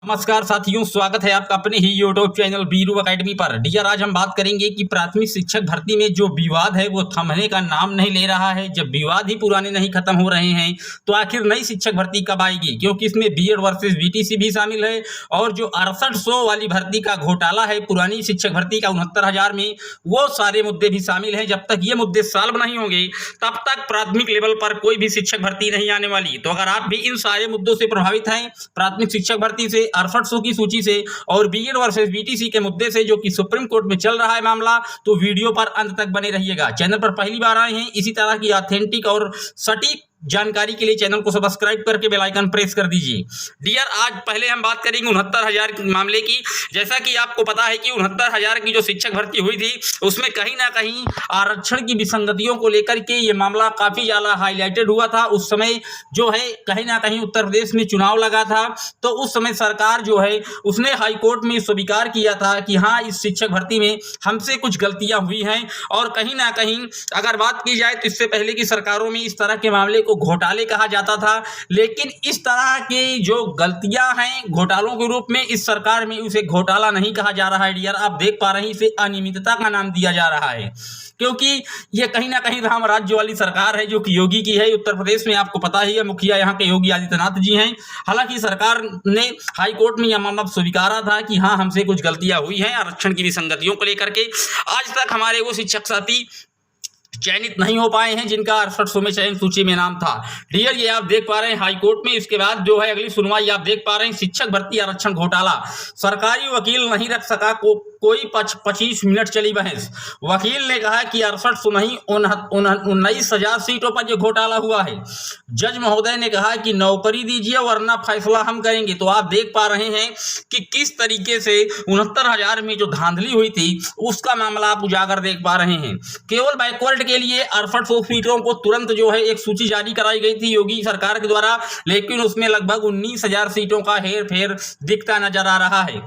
नमस्कार साथियों, स्वागत है आपका अपने ही यूट्यूब चैनल बीरू एकेडमी पर। डियर, आज हम बात करेंगे कि प्राथमिक शिक्षक भर्ती में जो विवाद है वो थमने का नाम नहीं ले रहा है। जब विवाद ही पुराने नहीं खत्म हो रहे हैं तो आखिर नई शिक्षक भर्ती कब आएगी? क्योंकि इसमें बीएड वर्सेस बीटीसी भी शामिल है और जो 6800 वाली भर्ती का घोटाला है पुरानी शिक्षक भर्ती का 69,000 में, वो सारे मुद्दे भी शामिल हैं। जब तक ये मुद्दे सॉल्व नहीं होंगे तब तक प्राथमिक लेवल पर कोई भी शिक्षक भर्ती नहीं आने वाली। तो अगर आप भी इन सारे मुद्दों से प्रभावित हैं, प्राथमिक शिक्षक भर्ती से, 6800 की सूची से और बीएड वर्सेस बीटीसी के मुद्दे से जो कि सुप्रीम कोर्ट में चल रहा है मामला, तो वीडियो पर अंत तक बने रहिएगा। चैनल पर पहली बार आए हैं, इसी तरह की ऑथेंटिक और सटीक जानकारी के लिए चैनल को सब्सक्राइब करके बेल आइकन प्रेस कर दीजिए। डियर, आज पहले हम बात करेंगे 69,000 के मामले की। जैसा कि आपको पता है कि 69,000 की जो शिक्षक भर्ती हुई थी उसमें कहीं ना कहीं आरक्षण की विसंगतियों को लेकर के ये मामला काफी ज्यादा हाईलाइटेड हुआ था। उस समय जो है कहीं ना कहीं उत्तर प्रदेश में चुनाव लगा था, तो उस समय सरकार जो है उसने हाईकोर्ट में स्वीकार किया था कि हाँ, इस शिक्षक भर्ती में हमसे कुछ गलतियां हुई हैं। और कहीं ना कहीं अगर बात की जाए तो इससे पहले की सरकारों में इस तरह के मामले को घोटाले कहा जाता था, लेकिन इस तरह की जो गलतियां हैं घोटालों के रूप में, इस सरकार में उसे घोटाला नहीं कहा जा रहा है। डियर, आप देख पा रहे हैं, इसे अनियमितता का नाम दिया जा रहा है, क्योंकि ये कहीं ना कहीं राम राज्य वाली सरकार है जो कि योगी की है। उत्तर प्रदेश में आपको पता ही है, मुखिया यहाँ के योगी आदित्यनाथ जी हैं। हालांकि सरकार ने हाईकोर्ट में यह मामला स्वीकारा था कि हाँ, हमसे कुछ गलतियां हुई हैं आरक्षण की विसंगतियों को लेकर के। आज तक हमारे वो शिक्षक साथी चयनित नहीं हो पाए हैं जिनका 6800 में चयन सूची में नाम था। डियर, ये आप देख पा रहे हैं हाईकोर्ट में। इसके बाद जो है अगली सुनवाई आप देख पा रहे हैं, शिक्षक भर्ती आरक्षण घोटाला। सरकारी वकील नहीं रख सका कोई 25 मिनट चली बहस। वकील ने कहा कि 6800 नहीं 19,000 सीटों पर जो घोटाला हुआ है। जज महोदय ने कहा कि नौकरी दीजिए वरना फैसला हम करेंगे। तो आप देख पा रहे हैं कि किस तरीके से 69,000 में जो धांधली हुई थी उसका मामला आप उजागर देख पा रहे हैं। केवल बैकवर्ड के लिए 6800 सीटों को तुरंत जो है एक सूची जारी कराई गई थी योगी सरकार के द्वारा, लेकिन उसमें लगभग 19,000 सीटों का हेर फेर दिखता नजर आ रहा है।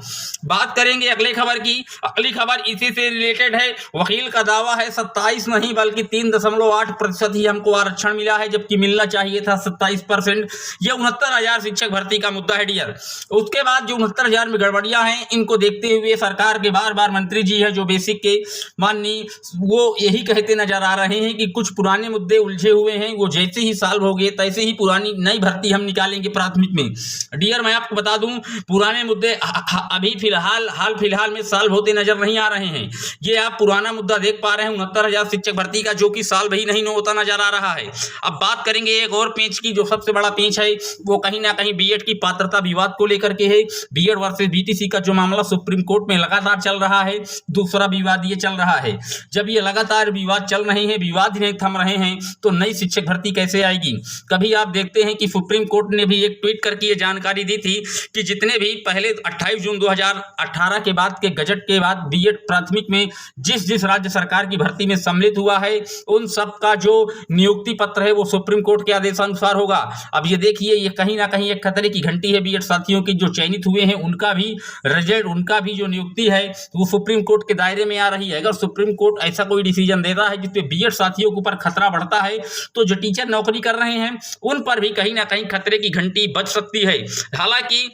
बात करेंगे अगले खबर की। अगली खबर इसी से रिलेटेड है। वकील का दावा है 27 नहीं बल्कि 3.8% ही हमको आरक्षण मिला है, जबकि मिलना चाहिए था 27%। यह 69,000 शिक्षक भर्ती का मुद्दा है। डियर, उसके बाद जो 69,000 में गड़बड़ियां हैं, इनको देखते हुए सरकार के बार बार मंत्री जी है जो बेसिक के माननीय, वो यही कहते नजर आ रहे हैं कि कुछ पुराने मुद्दे उलझे हुए हैं, वो जैसे ही सॉल्व हो गए तैसे ही पुरानी नई भर्ती हम निकालेंगे प्राथमिक में। डियर, मैं आपको बता दूं, पुराने मुद्दे अभी फिलहाल में सॉल्व होते नजर नहीं आ रहे हैं। ये आप पुराना मुद्दा देख पा रहे हैं 69,000 शिक्षक भर्ती का, जो कि सॉल्व ही नहीं होता नजर आ रहा है। अब बात करेंगे एक और पेंच की, जो सबसे बड़ा पेंच है वो कहीं ना कहीं बीएड की पात्रता विवाद को लेकर के है। बीएड वर्सेस बीटीसी का जो मामला सुप्रीम कोर्ट में लगातार चल रहा है, दूसरा विवाद ये चल रहा है। जब ये लगातार विवाद चल रहे हैं, विवाद ही नहीं थम रहे हैं, तो नई शिक्षक भर्ती कैसे आएगी? कभी आप देखते हैं कि सुप्रीम कोर्ट ने भी एक ट्वीट करके ये जानकारी दी थी कि जितने भी पहले 28 जून 2018 के बाद के गजट के बाद बीएड प्राथमिक में जिस राज्य सरकार की भर्ती में सम्मिलित हुआ है, उन सब का जो नियुक्ति पत्र है वो सुप्रीम कोर्ट के आदेशानुसार होगा। अब ये देखिए, ये कहीं ना कहीं एक खतरे की घंटी है बीएड साथियों की जो चयनित हुए हैं, उनका भी रिजल्ट, उनका भी जो नियुक्ति है वो सुप्रीम कोर्ट के दायरे में आ रही है। अगर सुप्रीम कोर्ट ऐसा कोई डिसीजन देता है जिसपे बीएड साथियों के ऊपर खतरा बढ़ता है, तो जो टीचर नौकरी कर रहे हैं उन पर भी कहीं ना कहीं खतरे की घंटी बज सकती है। हालांकि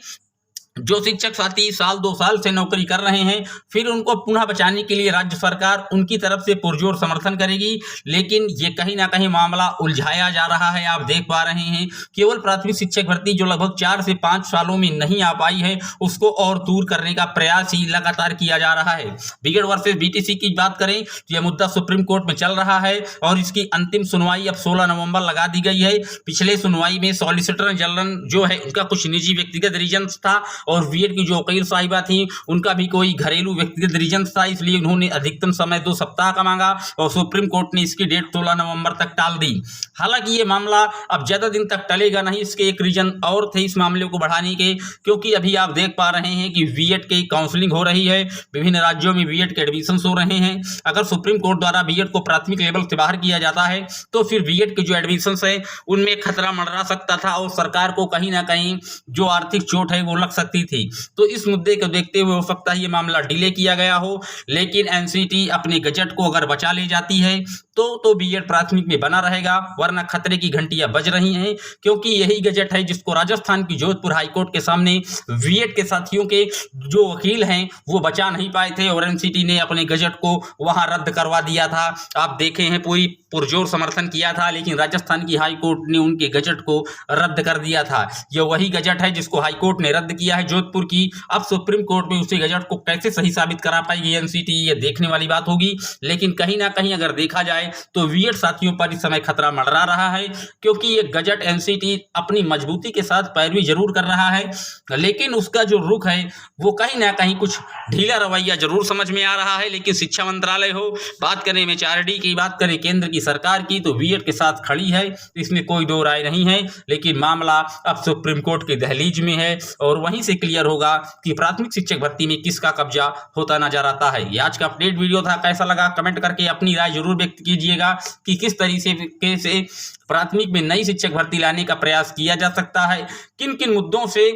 जो शिक्षक साथी साल 2 साल से नौकरी कर रहे हैं, फिर उनको पुनः बचाने के लिए राज्य सरकार उनकी तरफ से पुरजोर समर्थन करेगी, लेकिन ये कहीं ना कहीं मामला उलझाया जा रहा है। आप देख पा रहे हैं, केवल प्राथमिक शिक्षक भर्ती जो लगभग 4 से 5 सालों में नहीं आ पाई है, उसको और दूर करने का प्रयास ही लगातार किया जा रहा है। बीएड वर्सेस बीटीसी की बात करें तो यह मुद्दा सुप्रीम कोर्ट में चल रहा है और इसकी अंतिम सुनवाई अब 16 नवंबर लगा दी गई है। पिछले सुनवाई में सॉलिसिटर जनरल जो है उनका कुछ निजी व्यक्तिगत रीजन था और बीएड की जो वकील साहिबा थी उनका भी कोई घरेलू व्यक्तिगत रीजन था, इसलिए उन्होंने अधिकतम समय 2 सप्ताह का मांगा और सुप्रीम कोर्ट ने इसकी डेट 16 नवंबर तक टाल दी। हालांकि ये मामला अब ज्यादा दिन तक टलेगा नहीं, इसके एक रीजन और थे इस मामले को बढ़ाने के, क्योंकि अभी आप देख पा रहे हैं कि बीएड की काउंसलिंग हो रही है, विभिन्न राज्यों में बीएड के एडमिशन हो रहे हैं। अगर सुप्रीम कोर्ट द्वारा बीएड को प्राथमिक लेवल से बाहर किया जाता है तो फिर बीएड के जो एडमिशन है उनमें खतरा मंडरा सकता था और सरकार को कहीं ना कहीं जो आर्थिक चोट है वो लग सकती सकती थी। तो इस मुद्दे को देखते हुए हो सकता है ये मामला डिले किया गया हो, लेकिन एनसीटी अपने गजट को अगर बचा ले जाती है तो बीएड प्राथमिक में बना रहेगा, वरना खतरे की घंटियां बज रही हैं, क्योंकि यही गजट है जिसको राजस्थान की जोधपुर हाईकोर्ट के सामने बीएड के साथियों के जो वकील हैं वो बचा नहीं पाए थे और एनसीटी ने अपने गजट को वहां रद्द करवा दिया था। आप देखे हैं पूरी पुरजोर समर्थन किया था, लेकिन राजस्थान की हाईकोर्ट ने उनके गजट को रद्द कर दिया था। यह वही गजट है जिसको हाईकोर्ट ने रद्द किया है जोधपुर की। अब सुप्रीम कोर्ट में उसी गजट को कैसे सही साबित करा पाएगी एनसीटी, ये देखने वाली बात होगी। लेकिन कहीं ना कहीं अगर देखा जाए तो बीएड साथियों पर इस समय खतरा मंडरा रहा है, क्योंकि ये गजट एनसीटी अपनी मजबूती के साथ पैरवी जरूर कर रहा है, लेकिन उसका जो रुख है वो कहीं ना कहीं कुछ ढीला रवैया जरूर समझ में आ रहा है। लेकिन शिक्षा मंत्रालय हो, बात करें एमएचआरडी की, बात करें केंद्र की सरकार की, तो बीएड के साथ खड़ी है, इसमें कोई दो राय नहीं है। लेकिन मामला अब सुप्रीम कोर्ट की दहलीज में है और वहीं से क्लियर होगा कि प्राथमिक शिक्षक भर्ती में किसका कब्जा होता नजर आता है। ये आज का अपडेट वीडियो था, कैसा लगा कमेंट करके अपनी राय जरूर व्यक्त कीजिएगा कि किस तरीके से प्राथमिक में नई शिक्षक भर्ती लाने का प्रयास किया जा सकता है, किन किन मुद्दों से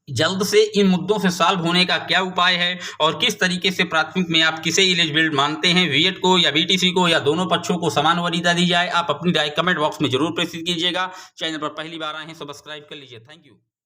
जल्द से इन मुद्दों से सॉल्व होने का क्या उपाय है और किस तरीके से प्राथमिक में आप किसे एलिजिबल मानते हैं, बीएड को या बीटीसी को, या दोनों पक्षों को समान वरीयता दी जाए। आप अपनी राय कमेंट बॉक्स में जरूर प्रेषित कीजिएगा। चैनल पर पहली बार आए हैं सब्सक्राइब कर लीजिए। Thank you.